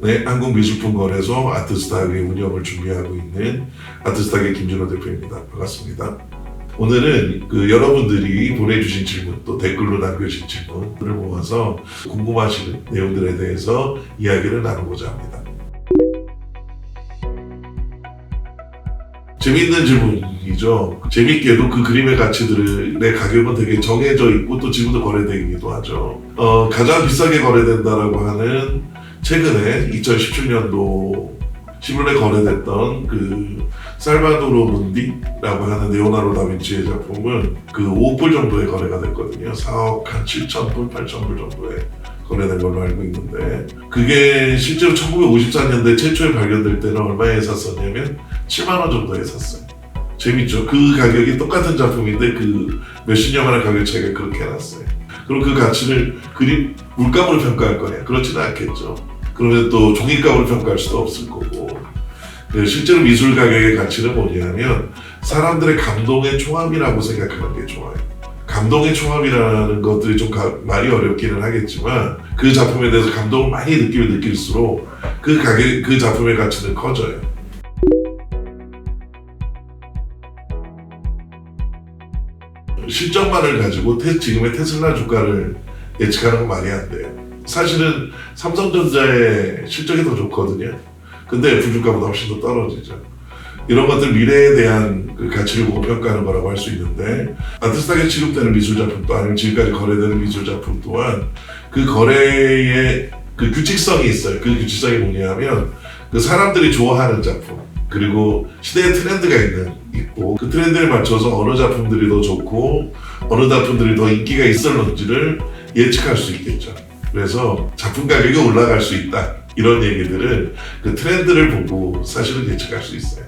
네, 한국미술품거래소 아트스타게 운영을 준비하고 있는 아트스타게 김준호 대표입니다. 반갑습니다. 오늘은 여러분들이 보내주신 질문, 또 댓글로 남겨주신 질문을 모아서 궁금하시는 내용들에 대해서 이야기를 나누고자 합니다. 재미있는 질문이죠. 재밌게도 그 그림의 가치들의 가격은 되게 정해져 있고 또 지금도 거래되기도 하죠. 가장 비싸게 거래된다라고 하는 최근에 2017년도 10월에 거래됐던 그 살바도로 문디라고 하는 레오나르도 다빈치의 작품은 그 5억 불 정도에 거래가 됐거든요. 4억 한 7천 불, 8천 불 정도에 거래된 걸로 알고 있는데, 그게 실제로 1954년대 최초에 발견될 때는 얼마에 샀었냐면 7만 원 정도에 샀어요. 재밌죠? 그 가격이 똑같은 작품인데 그 몇십 년만의 가격 차이가 그렇게 났어요. 그럼 그 가치를 그림 물감으로 평가할 거냐? 그렇지는 않겠죠. 그러면 또 종이값으로 평가할 수도 없을 거고. 실제로 미술 가격의 가치는 뭐냐면 사람들의 감동의 총합이라고 생각하는 게 좋아요. 감동의 총합이라는 것들이 좀 말이 어렵기는 하겠지만, 그 작품에 대해서 감동을 많이 느끼면 느낄수록 그 작품의 가치는 커져요. 실적만을 가지고 지금의 테슬라 주가를 예측하는 건 말이 안 돼요. 사실은 삼성전자의 실적이 더 좋거든요. 근데 애플 주가보다 훨씬 더 떨어지죠. 이런 것들 미래에 대한 그 가치를 보고 평가하는 거라고 할 수 있는데, 아트스타게 취급되는 미술작품도 아니면 지금까지 거래되는 미술작품 또한 그 거래에 그 규칙성이 있어요. 그 규칙성이 뭐냐면 그 사람들이 좋아하는 작품, 그리고 시대의 트렌드가 있고 그 트렌드에 맞춰서 어느 작품들이 더 좋고 어느 작품들이 더 인기가 있을런지를 예측할 수 있겠죠. 그래서 작품 가격이 올라갈 수 있다, 이런 얘기들은 그 트렌드를 보고 사실은 예측할 수 있어요.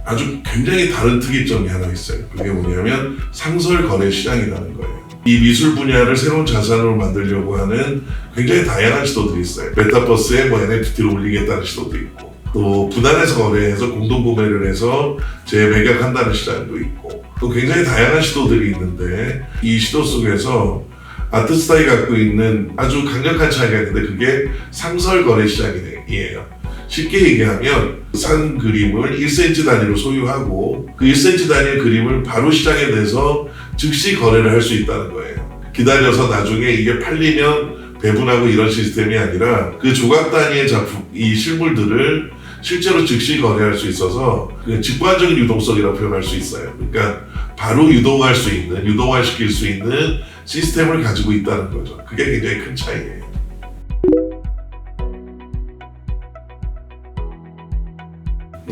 아주 굉장히 다른 특이점이 하나 있어요. 그게 뭐냐면 상설 거래 시장이라는 거예요. 이 미술 분야를 새로운 자산으로 만들려고 하는 굉장히 다양한 시도들이 있어요. 메타버스에 NFT를 올리겠다는 시도도 있고, 또 분할해서 거래해서 공동구매를 해서 재매각한다는 시장도 있고, 또 굉장히 다양한 시도들이 있는데, 이 시도 속에서 아트스타이 갖고 있는 아주 강력한 차이가 있는데, 그게 상설 거래 시장이에요. 쉽게 얘기하면 산 그림을 1cm 단위로 소유하고 그 1cm 단위의 그림을 바로 시장에 내서 즉시 거래를 할 수 있다는 거예요. 기다려서 나중에 이게 팔리면 배분하고 이런 시스템이 아니라 그 조각 단위의 작품, 이 실물들을 실제로 즉시 거래할 수 있어서 그 직관적인 유동성이라고 표현할 수 있어요. 그러니까 바로 유동화시킬 수 있는 시스템을 가지고 있다는 거죠. 그게 굉장히 큰 차이예요.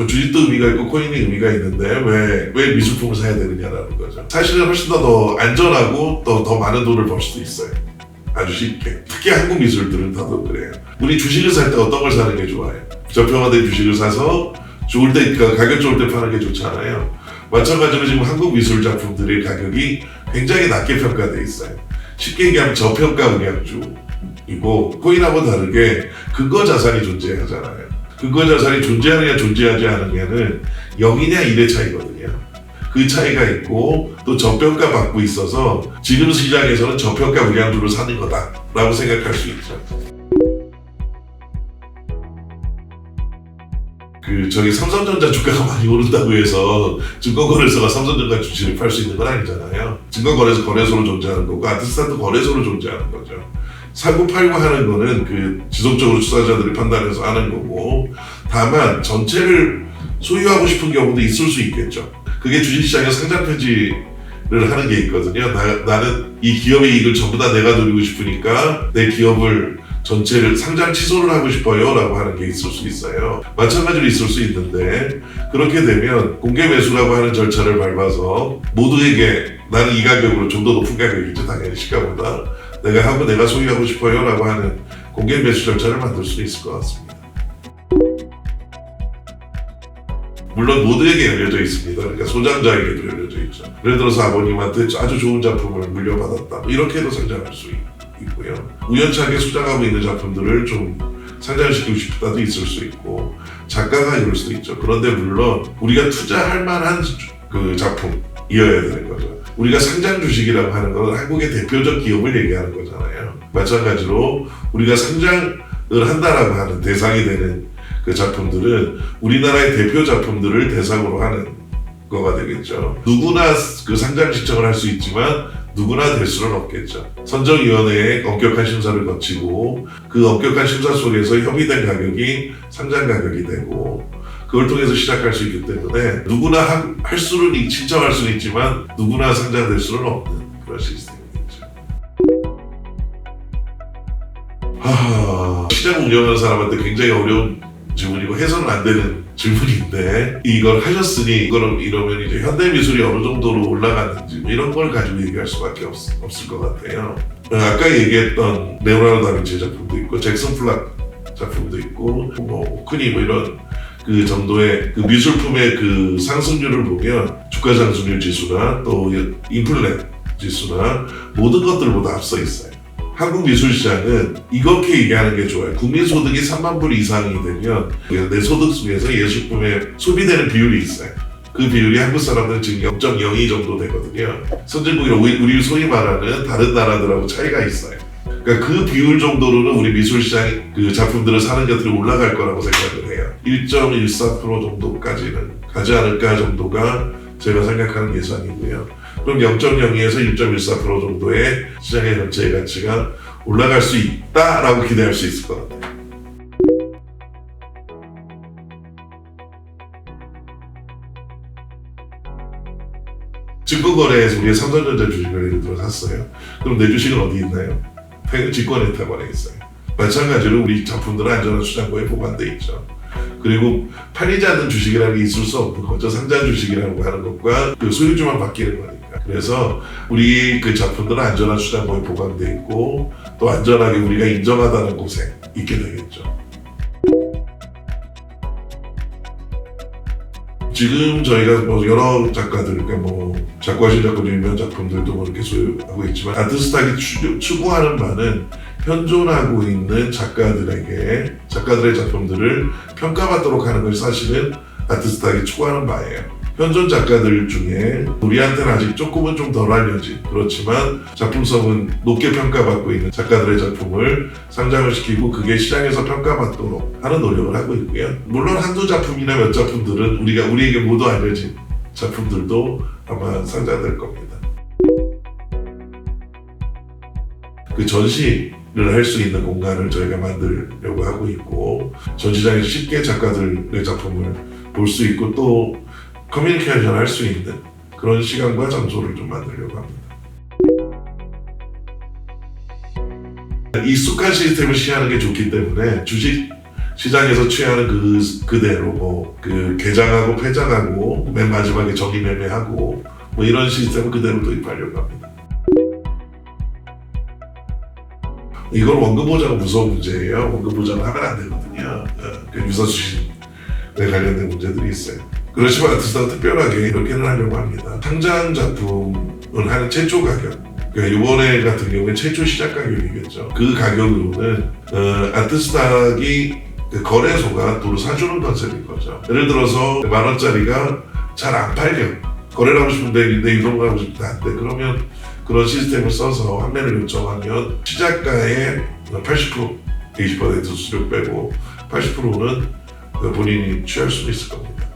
주식도 의미가 있고 코인이 의미가 있는데 왜 미술품을 사야 되느냐라는 거죠. 사실은 훨씬 더 안전하고 더 많은 돈을 벌 수도 있어요. 아주 쉽게. 특히 한국 미술들은 다들 그래요. 우리 주식을 살 때 어떤 걸 사는 게 좋아요? 저평가된 주식을 사서 좋을 때, 가격 좋을 때 파는 게 좋잖아요. 마찬가지로 지금 한국 미술 작품들의 가격이 굉장히 낮게 평가돼 있어요. 쉽게 얘기하면 저평가 의량주이고, 코인하고 다르게 근거 자산이 존재하잖아요. 근거 자산이 존재하느냐 존재하지 않느냐는 0이냐 1의 차이거든요. 그 차이가 있고 또 저평가 받고 있어서 지금 시장에서는 저평가 의량주를 사는 거다라고 생각할 수 있죠. 삼성전자 주가가 많이 오른다고 해서 증권거래소가 삼성전자 주식을 팔 수 있는 건 아니잖아요. 증권거래소 거래소로 존재하는 거고 아트스타도 거래소로 존재하는 거죠. 사고 팔고 하는 거는 지속적으로 투자자들이 판단해서 하는 거고, 다만 전체를 소유하고 싶은 경우도 있을 수 있겠죠. 그게 주식시장에 상장 폐지를 하는 게 있거든요. 나는 이 기업의 이익을 전부 다 내가 누리고 싶으니까 내 기업을 전체를 상장 취소를 하고 싶어요 라고 하는 게 있을 수 있어요. 마찬가지로 있을 수 있는데, 그렇게 되면 공개 매수라고 하는 절차를 밟아서 모두에게 나는 이 가격으로 좀 더 높은 가격이죠. 당연히 시가보다 내가 소유하고 싶어요 라고 하는 공개 매수 절차를 만들 수도 있을 것 같습니다. 물론 모두에게 열려져 있습니다. 그러니까 소장자에게도 열려져 있죠. 예를 들어서 아버님한테 아주 좋은 작품을 물려받았다, 이렇게도 상장할 수 있고요. 우연찮게 소장하고 있는 작품들을 좀 상장시키고 싶다도 있을 수 있고, 작가가 이럴 수도 있죠. 그런데 물론 우리가 투자할 만한 그 작품이어야 되는 거죠. 우리가 상장 주식이라고 하는 건 한국의 대표적 기업을 얘기하는 거잖아요. 마찬가지로 우리가 상장을 한다라고 하는 대상이 되는 그 작품들은 우리나라의 대표 작품들을 대상으로 하는 거가 되겠죠. 누구나 그 상장 신청을 할 수 있지만 누구나 될 수는 없겠죠. 선정위원회의 엄격한 심사를 거치고 그 엄격한 심사 속에서 협의된 가격이 상장 가격이 되고 그걸 통해서 시작할 수 있기 때문에 누구나 신청할 수는 있지만 누구나 상장될 수는 없는 그런 시스템이겠죠. 시장 운영하는 사람한테 굉장히 어려운 질문이고 해서는 안 되는 질문인데 이걸 하셨으니 이러면 이제 현대미술이 어느 정도로 올라갔는지 뭐 이런 걸 가지고 얘기할 수밖에 없을 것 같아요. 아까 얘기했던 레오나르도 다빈치 작품도 있고 잭슨 플락 작품도 있고 뭐 오크니 뭐 이런 그 정도의 그 미술품의 그 상승률을 보면 주가 상승률 지수나 또 인플레 지수나 모든 것들보다 앞서 있어요. 한국 미술시장은 이렇게 얘기하는 게 좋아요. 국민소득이 3만 불 이상이 되면 내 소득 속에서 예술품에 소비되는 비율이 있어요. 그 비율이 한국 사람들은 지금 0.02 정도 되거든요. 선진국이랑 우리 소위 말하는 다른 나라들하고 차이가 있어요. 그러니까 그 비율 정도로는 우리 미술시장 그 작품들을 사는 것들이 올라갈 거라고 생각을 해요. 1.14% 정도까지는 가지 않을까 정도가 제가 생각하는 예상이고요. 그럼 0.02에서 1.14% 정도의 시장의 전체의 가치가 올라갈 수 있다라고 기대할 수 있을 것 같아요. 증권거래에서 우리가 삼성전자 주식을 예를 들어 샀어요. 그럼 내 주식은 어디 있나요? 직권예탁원에 있어요. 마찬가지로 우리 작품들은 안전한 수장고에 보관돼 있죠. 그리고 팔리지 않는 주식이라는 게 있을 수 없는 거죠. 상장 주식이라고 하는 것과 그 소유주만 바뀌는 거니까. 그래서 우리 그 작품들은 안전한 수장고에 보관돼 있고 또 안전하게 우리가 인정하다는 곳에 있게 되겠죠. 지금 저희가 뭐 여러 작가들, 그러니까 뭐 작가신 작가들 유명 작품들도 뭐 이렇게 소유하고 있지만 아트스탁이 추구하는 바는 현존하고 있는 작가들의 작품들을 평가받도록 하는 것이 사실은 아트스탁이 추구하는 바예요. 현존 작가들 중에 우리한테는 아직 조금은 좀 덜 알려진 그렇지만 작품성은 높게 평가받고 있는 작가들의 작품을 상장을 시키고 그게 시장에서 평가받도록 하는 노력을 하고 있고요. 물론 한두 작품이나 몇 작품들은 우리에게 모두 알려진 작품들도 아마 상장될 겁니다. 그 전시를 할 수 있는 공간을 저희가 만들려고 하고 있고 전시장에서 쉽게 작가들의 작품을 볼 수 있고 또 커뮤니케이션 할 수 있는 그런 시간과 장소를 좀 만들려고 합니다. 익숙한 시스템을 시행하는 게 좋기 때문에 주식 시장에서 취하는 그대로 그 개장하고 폐장하고 맨 마지막에 정기 매매하고 뭐 이런 시스템을 그대로 도입하려고 합니다. 이건 원금 보장은 무서운 문제예요. 원금 보장을 하면 안 되거든요. 유사수신에 관련된 문제들이 있어요. 그렇지만 아트스탁은 특별하게 이렇게는 하려고 합니다. 상장 작품을 하는 최초 가격, 그러니까 이번에 같은 경우에 최초 시작 가격이겠죠. 그 가격으로는 아트스탁이 그 거래소가 도로 사주는 컨셉인 거죠. 예를 들어서 10,000원짜리가 잘 안 팔려. 거래를 하고 싶은데 내 이동을 하고 싶은데 안 돼. 그러면 그런 시스템을 써서 판매를 요청하면 시작가의 80%, 20% 수수료 빼고 80%는 본인이 취할 수 있을 겁니다.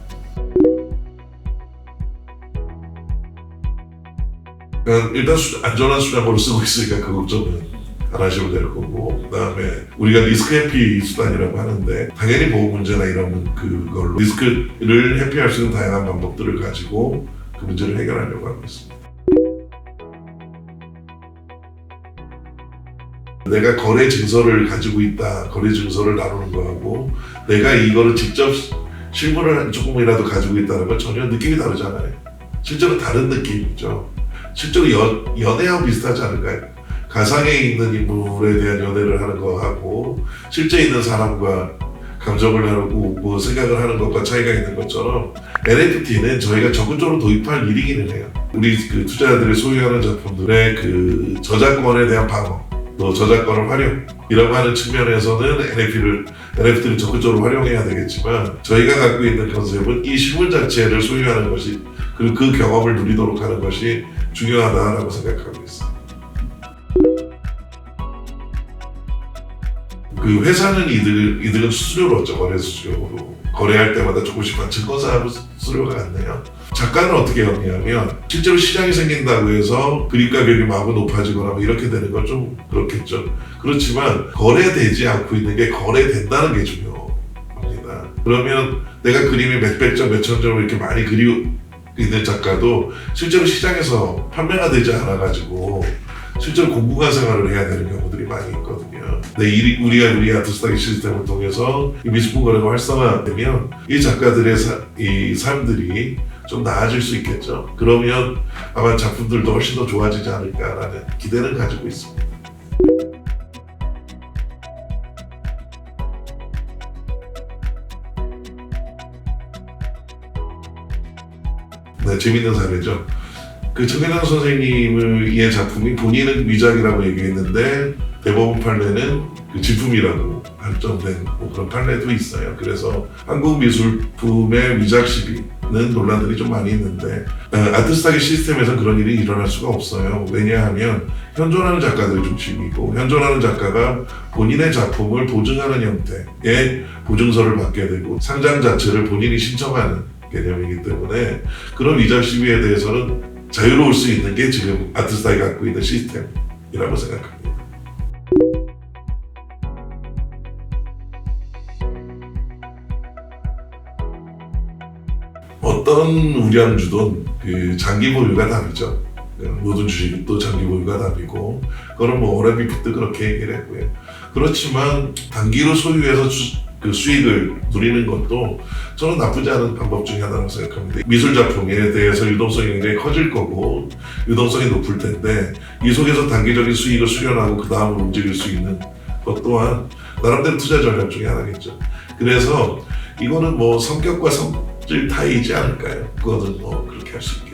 그러니까 일단 안전한 수량으로 쓰고 있으니까 그 걱정은 안 하셔도 될 거고 그 다음에 우리가 리스크 회피 수단이라고 하는데 당연히 보험 문제나 이런 그걸로 리스크를 회피할 수 있는 다양한 방법들을 가지고 그 문제를 해결하려고 하고 있습니다. 내가 거래 증서를 가지고 있다, 거래 증서를 나누는 거하고 내가 이거를 직접 실물을 조금이라도 가지고 있다는 건 전혀 느낌이 다르잖아요. 실제로 다른 느낌이죠. 실제로 연애하고 비슷하지 않을까요? 가상에 있는 인물에 대한 연애를 하는 거하고 실제 있는 사람과 감정을 나누고 뭐 생각을 하는 것과 차이가 있는 것처럼 NFT는 저희가 적극적으로 도입할 일이기는 해요. 우리 그 투자자들이 소유하는 작품들의 그 저작권에 대한 방어, 또 저작권을 활용이라고 하는 측면에서는 NFT를 적극적으로 활용해야 되겠지만 저희가 갖고 있는 컨셉은 이 실물 자체를 소유하는 것이 그리고 그 경험을 누리도록 하는 것이 중요하다라고 생각하고 있습니다. 그 회사는 이득은 수수료로 얻죠. 거래 수수료로. 거래할 때마다 조금씩 받는 증권사 수수료가 같네요. 작가는 어떻게 영리하면 실제로 시장이 생긴다고 해서 그림 가격이 마구 높아지거나 뭐 이렇게 되는 건 좀 그렇겠죠. 그렇지만 거래되지 않고 있는 게 거래된다는 게 중요합니다. 그러면 내가 그림이 몇백 점, 몇천 점을 이렇게 많이 그리고 있는 작가도 실제로 시장에서 판매가 되지 않아가지고 실제로 공부관 생활을 해야 되는 경우들이 많이 있거든요. 우리가 우리 아트스타기 시스템을 통해서 이 미술품 거래가 활성화되면 이 작가들의 이 삶들이 좀 나아질 수 있겠죠. 그러면 아마 작품들도 훨씬 더 좋아지지 않을까라는 기대는 가지고 있습니다. 네, 재밌는 사례죠. 그 정혜장 선생님의 작품이 본인은 위작이라고 얘기했는데 대법원 판례는 그 진품이라고 결정된 뭐 그런 판례도 있어요. 그래서 한국 미술품의 위작 시비는 논란들이 좀 많이 있는데 아트스타기 시스템에서 그런 일이 일어날 수가 없어요. 왜냐하면 현존하는 작가들이 중심이고 현존하는 작가가 본인의 작품을 보증하는 형태의 보증서를 받게 되고 상장 자체를 본인이 신청하는 개념이기 때문에 그런 위작 시비에 대해서는 자유로울 수 있는 게 지금 아트스타이가 갖고 있는 시스템이라고 생각합니다. 어떤 우량주든 그 장기 보유가 답이죠. 모든 주식도 장기 보유가 답이고 그거는 뭐 워렌 버핏도 그렇게 얘기를 했고요. 그렇지만 단기로 소유해서 그 수익을 누리는 것도 저는 나쁘지 않은 방법 중에 하나라고 생각합니다. 미술 작품에 대해서 유동성이 굉장히 커질 거고 유동성이 높을 텐데 이 속에서 단기적인 수익을 수련하고 그 다음으로 움직일 수 있는 것 또한 나름대로 투자 전략 중에 하나겠죠. 그래서 이거는 뭐 성격과 성질 타이지 않을까요? 그거는 뭐 그렇게 할 수 있겠죠.